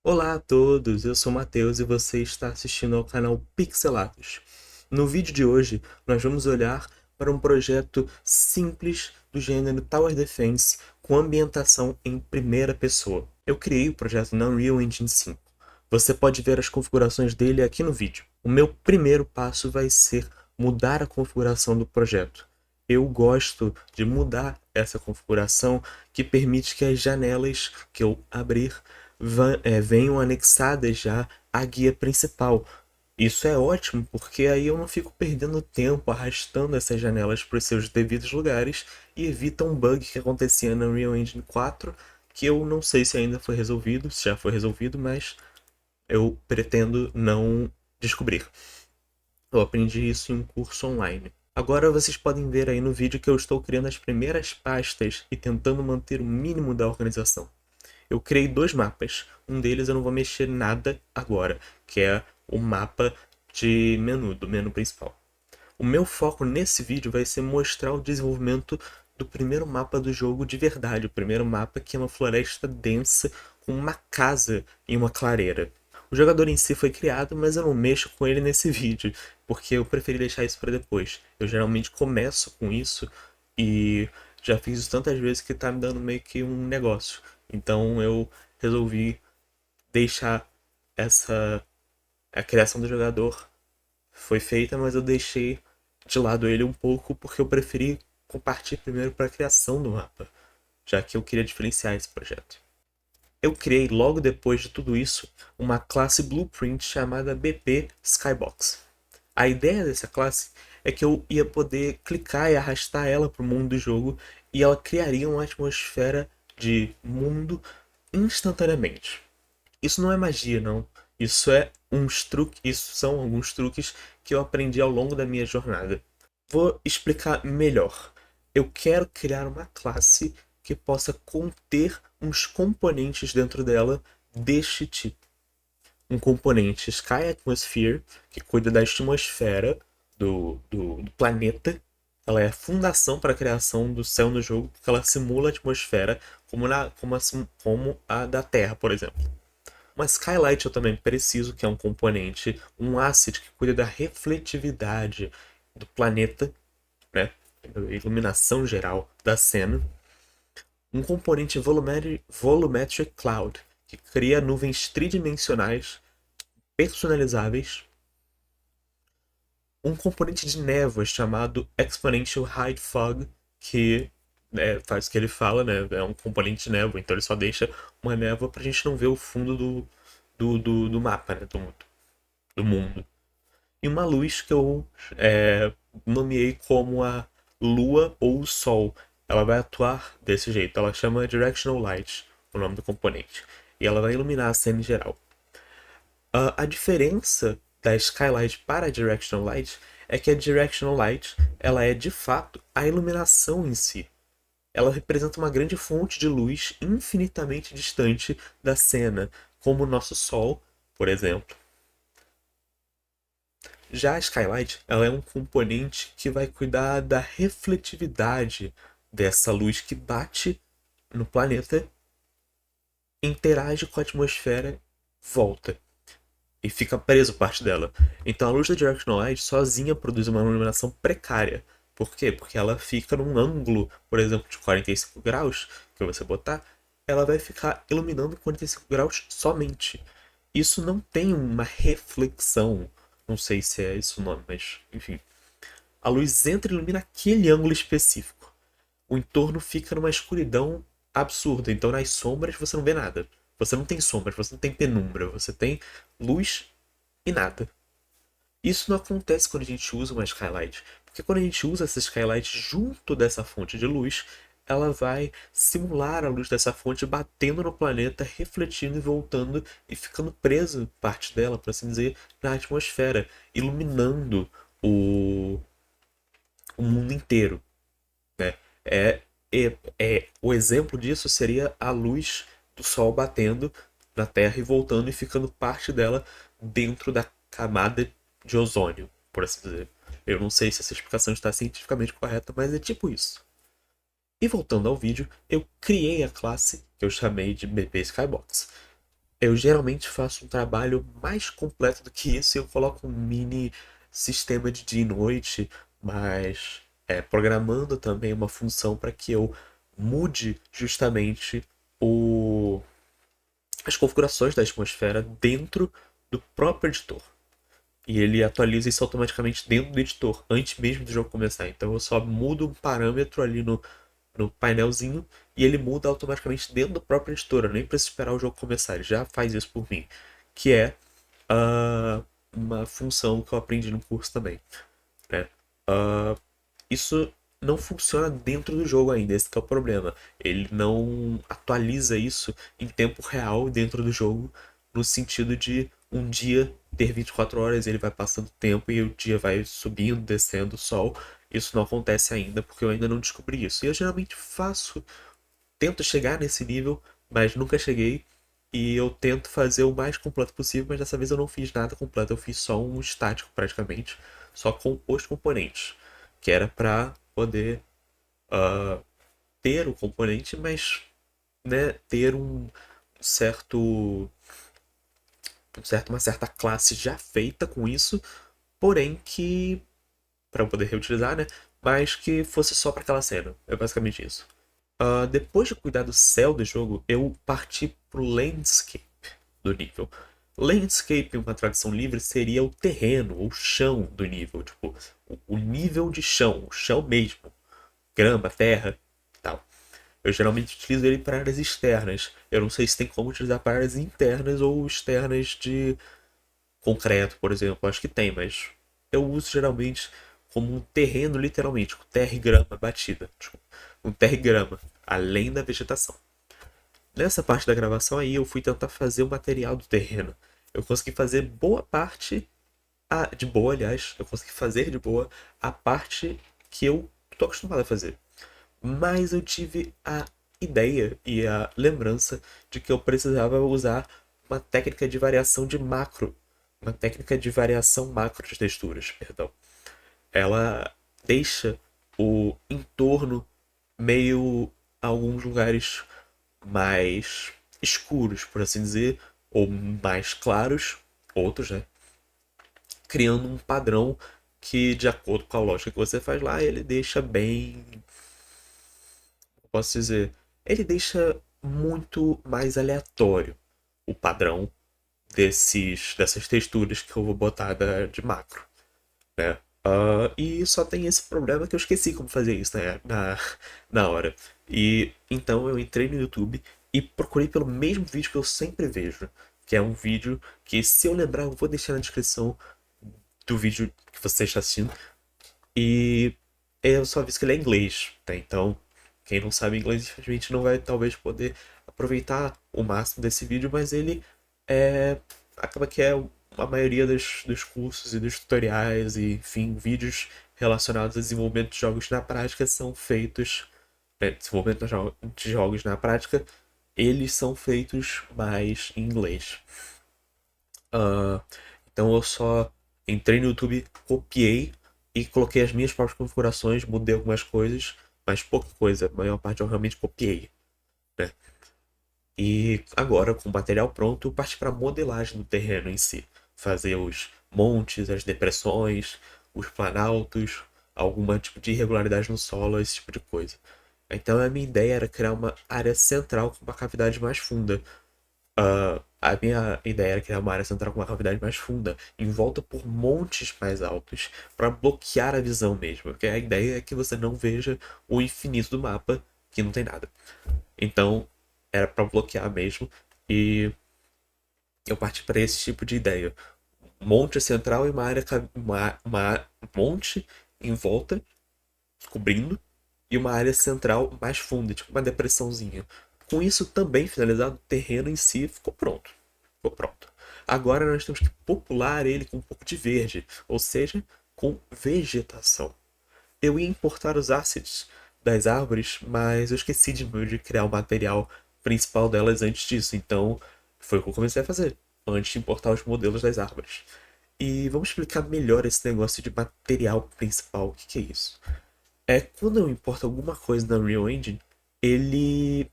Olá a todos, eu sou o Matheus e você está assistindo ao canal Pixelados. No vídeo de hoje, nós vamos olhar para um projeto simples do gênero Tower Defense com ambientação em primeira pessoa. Eu criei o projeto na Unreal Engine 5. Você pode ver as configurações dele aqui no vídeo. O meu primeiro passo vai ser mudar a configuração do projeto. Eu gosto de mudar essa configuração que permite que as janelas que eu abrir venham anexadas já à guia principal. Isso é ótimo porque aí eu não fico perdendo tempo arrastando essas janelas para os seus devidos lugares e evita um bug que acontecia na Unreal Engine 4 que eu não sei se ainda foi resolvido, se já foi resolvido, mas eu pretendo não descobrir. Eu aprendi isso em um curso online. Agora vocês podem ver aí no vídeo que eu estou criando as primeiras pastas e tentando manter o mínimo da organização. Eu criei dois mapas. Um deles eu não vou mexer nada agora, que é o mapa de menu, do menu principal. O meu foco nesse vídeo vai ser mostrar o desenvolvimento do primeiro mapa do jogo de verdade. O primeiro mapa que é uma floresta densa com uma casa e uma clareira. O jogador em si foi criado, mas eu não mexo com ele nesse vídeo, porque eu preferi deixar isso para depois. Eu geralmente começo com isso e já fiz isso tantas vezes que tá me dando meio que um negócio. Então eu resolvi deixar essa a criação do jogador foi feita, mas eu deixei de lado ele um pouco porque eu preferi partir primeiro para a criação do mapa, já que eu queria diferenciar esse projeto. Eu criei logo depois de tudo isso uma classe Blueprint chamada BP Skybox. A ideia dessa classe é que eu ia poder clicar e arrastar ela para o mundo do jogo e ela criaria uma atmosfera de mundo instantaneamente. Isso não é magia, não. Isso são alguns truques que eu aprendi ao longo da minha jornada. Vou explicar melhor. Eu quero criar uma classe que possa conter uns componentes dentro dela deste tipo. Um componente Sky Atmosphere, que cuida da atmosfera do planeta. Ela é a fundação para a criação do céu no jogo, porque ela simula a atmosfera como a da Terra, por exemplo. Uma Skylight eu também preciso, que é um componente, um asset que cuida da refletividade do planeta, né? Iluminação geral da cena. Um componente Volumetric Cloud, que cria nuvens tridimensionais personalizáveis. Um componente de névoa chamado Exponential Hide Fog, que faz o que ele fala, né? É um componente de névoa, então ele só deixa uma névoa pra gente não ver o fundo do mapa, né? Do mundo. E uma luz que eu nomeei como a Lua ou o Sol. Ela vai atuar desse jeito. Ela chama Directional Light, o nome do componente. E ela vai iluminar a cena em geral. A diferença da Skylight para a Directional Light é que a Directional Light ela é de fato a iluminação em si. Ela representa uma grande fonte de luz infinitamente distante da cena, como o nosso Sol, por exemplo. Já a Skylight, ela é um componente que vai cuidar da refletividade dessa luz que bate no planeta, interage com a atmosfera, volta e fica preso parte dela. Então a luz da Directional Light sozinha produz uma iluminação precária. Por quê? Porque ela fica num ângulo, por exemplo, de 45 graus, que você botar, ela vai ficar iluminando 45 graus somente. Isso não tem uma reflexão. Não sei se é esse o nome, mas enfim. A luz entra e ilumina aquele ângulo específico. O entorno fica numa escuridão absurda. Então nas sombras você não vê nada. Você não tem sombras, você não tem penumbra, você tem luz e nada. Isso não acontece quando a gente usa uma skylight, porque quando a gente usa essa skylight junto dessa fonte de luz, ela vai simular a luz dessa fonte batendo no planeta, refletindo e voltando e ficando preso parte dela, por assim dizer, na atmosfera, iluminando o mundo inteiro, né? O exemplo disso seria a luz do Sol batendo na Terra e voltando e ficando parte dela dentro da camada de ozônio, por assim dizer. Eu não sei se essa explicação está cientificamente correta, mas é tipo isso. E voltando ao vídeo, eu criei a classe que eu chamei de BP Skybox. Eu geralmente faço um trabalho mais completo do que isso e eu coloco um mini sistema de dia e noite, mas programando também uma função para que eu mude justamente o, as configurações da atmosfera dentro do próprio editor. E ele atualiza isso automaticamente dentro do editor, antes mesmo do jogo começar. Então eu só mudo um parâmetro ali no painelzinho e ele muda automaticamente dentro do próprio editor. Eu nem preciso esperar o jogo começar, ele já faz isso por mim. Que é uma função que eu aprendi no curso também. Né? Isso não funciona dentro do jogo ainda, esse que é o problema. Ele não atualiza isso em tempo real dentro do jogo, no sentido de um dia ter 24 horas, ele vai passando tempo e o dia vai subindo, descendo o sol. Isso não acontece ainda porque eu ainda não descobri isso. E eu geralmente faço, tento chegar nesse nível, mas nunca cheguei. E eu tento fazer o mais completo possível, mas dessa vez eu não fiz nada completo, eu fiz só um estático praticamente, só com os componentes, que era para poder ter o componente, mas né, ter certo, uma certa classe já feita com isso, porém que para eu poder reutilizar, né? Mas que fosse só para aquela cena. É basicamente isso. Depois de cuidar do céu do jogo, eu parti pro landscape do nível. Landscape, em uma tradução livre, seria o terreno, o chão do nível. Tipo, o nível de chão, o chão mesmo. Grama, terra e tal. Eu geralmente utilizo ele para áreas externas. Eu não sei se tem como utilizar para áreas internas ou externas de concreto, por exemplo. Acho que tem, mas eu uso geralmente como um terreno, literalmente, com terra e grama batida. Tipo, um terra e grama, além da vegetação. Nessa parte da gravação aí, eu fui tentar fazer o material do terreno. Eu consegui fazer boa parte, de boa, aliás, eu consegui fazer de boa a parte que eu tô acostumado a fazer. Mas eu tive a ideia e a lembrança de que eu precisava usar uma técnica de variação de macro, uma técnica de variação macro de texturas, perdão. Ela deixa o entorno meio alguns lugares mais escuros, por assim dizer, ou mais claros, outros, né? Criando um padrão que, de acordo com a lógica que você faz lá, ele deixa bem, posso dizer, ele deixa muito mais aleatório o padrão dessas texturas que eu vou botar de macro, né? E só tem esse problema que eu esqueci como fazer isso, né, na hora. E então eu entrei no YouTube e procurei pelo mesmo vídeo que eu sempre vejo, que é um vídeo que, se eu lembrar, eu vou deixar na descrição do vídeo que você está assistindo. E eu só vi que ele é inglês, tá? Então, quem não sabe inglês, infelizmente, não vai talvez poder aproveitar o máximo desse vídeo, mas ele é. Acaba que é a maioria dos cursos e dos tutoriais e, enfim, vídeos relacionados a desenvolvimento de jogos na prática são feitos. Desenvolvimento de jogos na prática, eles são feitos mais em inglês. Ah, então eu só entrei no YouTube, copiei e coloquei as minhas próprias configurações, mudei algumas coisas, mas pouca coisa. A maior parte eu realmente copiei, né? E agora, com o material pronto, eu parti para a modelagem do terreno em si. Fazer os montes, as depressões, os planaltos, alguma tipo de irregularidade no solo, esse tipo de coisa. Então a minha ideia era criar uma área central com uma cavidade mais funda. A minha ideia era criar uma área central com uma cavidade mais funda, envolta por montes mais altos, para bloquear a visão mesmo. Porque a ideia é que você não veja o infinito do mapa, que não tem nada. Então, era para bloquear mesmo, e eu parti para esse tipo de ideia. Monte central e uma área, monte em volta, cobrindo, e uma área central mais funda, tipo uma depressãozinha. Com isso também finalizado, o terreno em si ficou pronto. Ficou pronto. Agora nós temos que popular ele com um pouco de verde, ou seja, com vegetação. Eu ia importar os assets das árvores, mas eu esqueci de criar o material principal delas antes disso, então foi o que eu comecei a fazer, antes de importar os modelos das árvores. E vamos explicar melhor esse negócio de material principal, o que que é isso? Quando eu importo alguma coisa na Unreal Engine, ele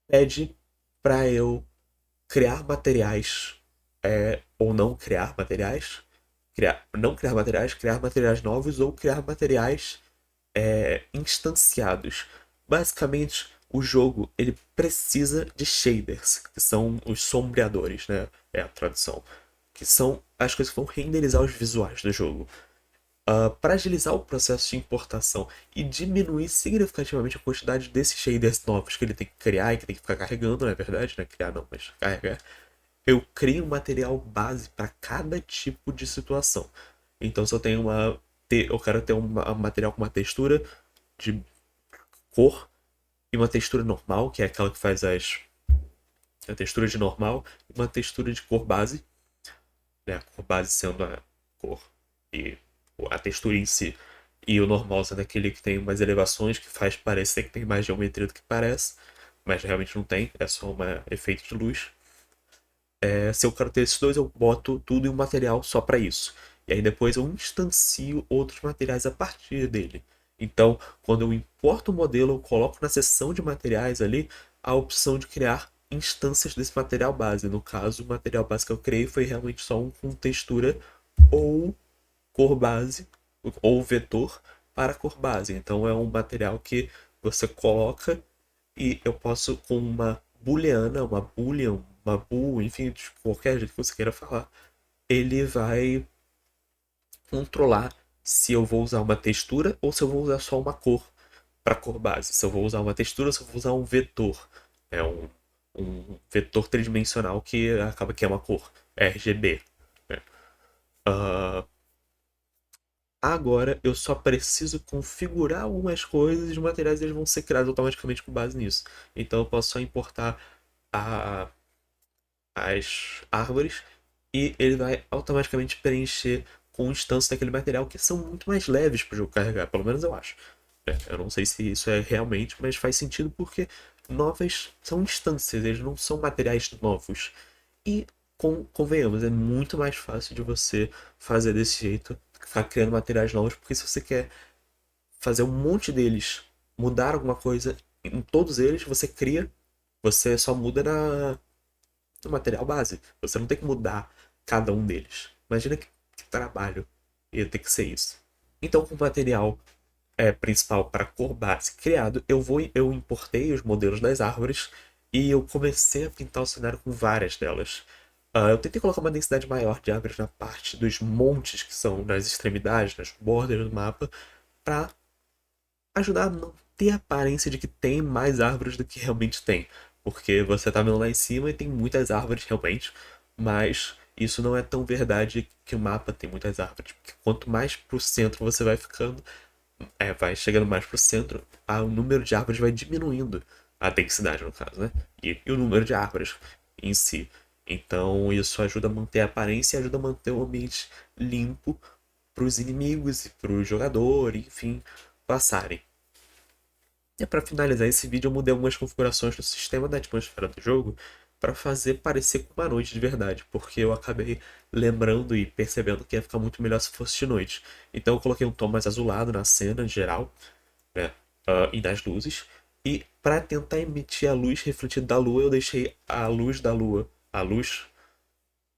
pede para eu criar materiais ou não criar materiais, não criar materiais, criar materiais novos ou criar materiais instanciados. Basicamente, o jogo ele precisa de shaders, que são os sombreadores, né? É a tradução. Que são as coisas que vão renderizar os visuais do jogo. Para agilizar o processo de importação e diminuir significativamente a quantidade desses shaders novos que ele tem que criar e que tem que ficar carregando, na verdade, né? Criar não, mas carregar. Eu crio um material base para cada tipo de situação. Então, se eu tenho eu quero ter um material com uma textura de cor e uma textura normal, que é aquela que faz a textura de normal, e uma textura de cor base, né? A cor base sendo a cor e a textura em si. E o normal sendo aquele que tem mais elevações, que faz parecer que tem mais geometria do que parece, mas realmente não tem, é só um efeito de luz. Se eu quero ter esses dois, eu boto tudo em um material só para isso. E aí depois eu instancio outros materiais a partir dele. Então, quando eu importo o modelo, eu coloco na seção de materiais ali a opção de criar instâncias desse material base. No caso, o material base que eu criei foi realmente só um com textura ou cor base, ou vetor para cor base. Então é um material que você coloca e eu posso com uma booleana, uma boolean, uma bool, enfim, de qualquer jeito que você queira falar, ele vai controlar se eu vou usar uma textura ou se eu vou usar só uma cor para cor base. Se eu vou usar uma textura ou se eu vou usar um vetor. É um vetor tridimensional que acaba que é uma cor, RGB. Né? Uh, Agora eu só preciso configurar algumas coisas e os materiais eles vão ser criados automaticamente com base nisso. Então eu posso só importar a, as árvores e ele vai automaticamente preencher com instâncias daquele material que são muito mais leves para o jogo carregar, pelo menos eu acho. Eu não sei se isso é realmente, mas faz sentido porque novas são instâncias, eles não são materiais novos. E convenhamos, é muito mais fácil de você fazer desse jeito, ficar criando materiais novos, porque se você quer fazer um monte deles, mudar alguma coisa em todos eles, você cria, você só muda no material base. Você não tem que mudar cada um deles. Imagina que trabalho ia ter que ser isso. Então, com o material principal para cor base criado, eu importei os modelos das árvores e eu comecei a pintar o cenário com várias delas. Eu tentei colocar uma densidade maior de árvores na parte dos montes que são nas extremidades, nas bordas do mapa, para ajudar a não ter a aparência de que tem mais árvores do que realmente tem. Porque você tá vendo lá em cima e tem muitas árvores realmente, mas isso não é tão verdade que o mapa tem muitas árvores. Porque quanto mais pro centro você vai ficando, vai chegando mais pro centro, o número de árvores vai diminuindo. A densidade, no caso, né? E o número de árvores em si. Então isso ajuda a manter a aparência e ajuda a manter o ambiente limpo para os inimigos e para o jogador, enfim, passarem. E para finalizar esse vídeo, eu mudei algumas configurações do sistema da atmosfera do jogo para fazer parecer com uma noite de verdade, porque eu acabei lembrando e percebendo que ia ficar muito melhor se fosse de noite. Então eu coloquei um tom mais azulado na cena em geral, né? E nas luzes. E para tentar emitir a luz refletida da lua, eu deixei a luz da lua, a luz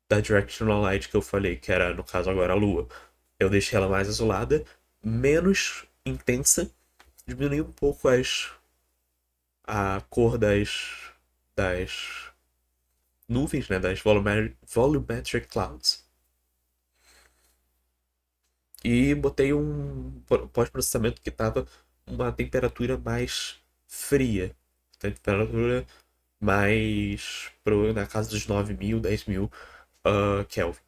da Directional Light que eu falei, que era no caso agora a lua. Eu deixei ela mais azulada, menos intensa, diminui um pouco a cor das nuvens, né, das volumetric clouds. E botei um pós-processamento que estava uma temperatura mais fria, temperatura mais na casa dos 9.000, 10.000 Kelvin.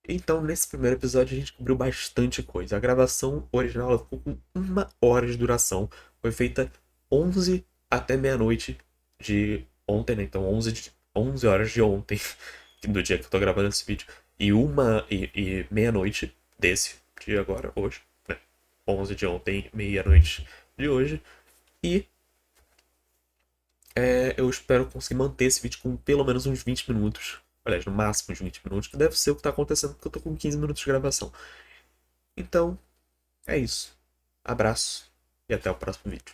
Então, nesse primeiro episódio, a gente cobriu bastante coisa. A gravação original ela ficou com 1 hora de duração. Foi feita 11 até meia-noite de ontem, né? Então, 11 horas de ontem, do dia que eu tô gravando esse vídeo. E meia-noite desse dia agora, hoje, né? 11 de ontem, meia-noite de hoje. E eu espero conseguir manter esse vídeo com pelo menos uns 20 minutos. Aliás, no máximo uns 20 minutos, que deve ser o que tá acontecendo, porque eu tô com 15 minutos de gravação. Então, é isso. Abraço e até o próximo vídeo.